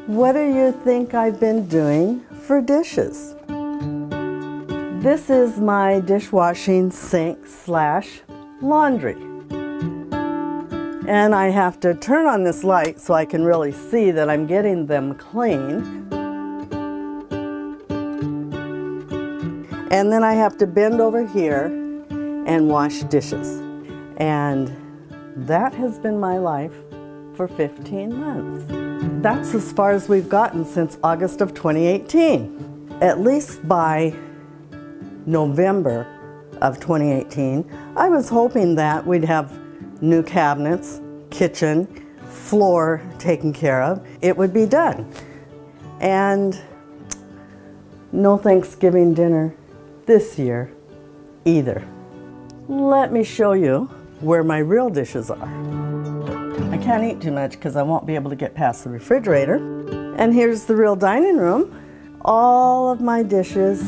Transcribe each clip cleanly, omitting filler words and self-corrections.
What do you think I've been doing for dishes? This is my dishwashing sink / laundry. And I have to turn on this light so I can really see that I'm getting them clean. And then I have to bend over here and wash dishes. And that has been my life for 15 months. That's as far as we've gotten since August of 2018. At least by November of 2018, I was hoping that we'd have new cabinets, kitchen, floor taken care of. It would be done. And no Thanksgiving dinner this year either. Let me show you where my real dishes are. I can't eat too much because I won't be able to get past the refrigerator. And here's the real dining room. All of my dishes.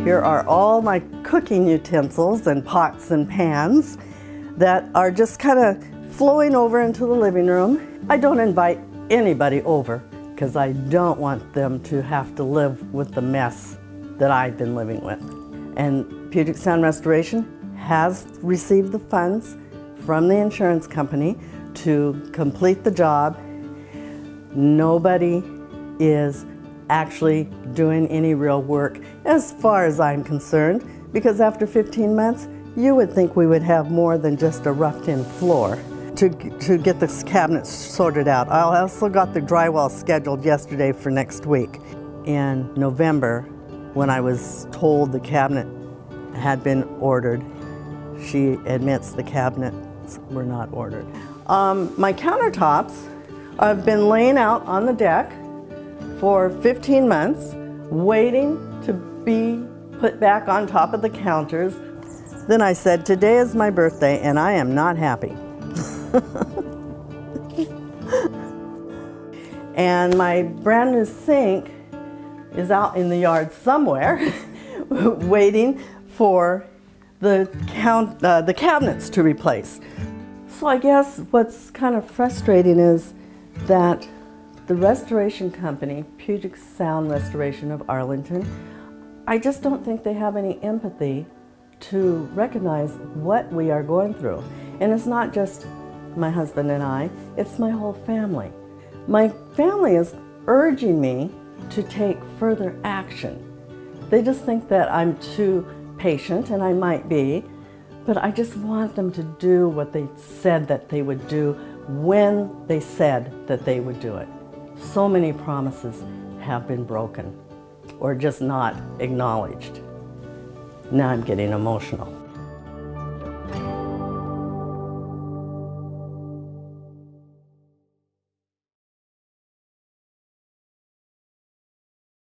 Here are all my cooking utensils and pots and pans that are just kind of flowing over into the living room. I don't invite anybody over because I don't want them to have to live with the mess that I've been living with. And Puget Sound Restoration has received the funds from the insurance company to complete the job. Nobody is actually doing any real work as far as I'm concerned, because after 15 months, you would think we would have more than just a roughed-in floor to get this cabinet sorted out. I also got the drywall scheduled yesterday for next week. In November, when I was told the cabinet had been ordered, she admits the cabinets were not ordered. My countertops have been laying out on the deck for 15 months, waiting to be put back on top of the counters. Then I said, today is my birthday and I am not happy. And my brand new sink is out in the yard somewhere waiting for the cabinets to replace. So I guess what's kind of frustrating is that the restoration company, Puget Sound Restoration of Arlington, I just don't think they have any empathy to recognize what we are going through. And it's not just my husband and I, it's my whole family. My family is urging me to take further action. They just think that I'm too patient, and I might be, but I just want them to do what they said that they would do when they said that they would do it. So many promises have been broken or just not acknowledged. Now I'm getting emotional.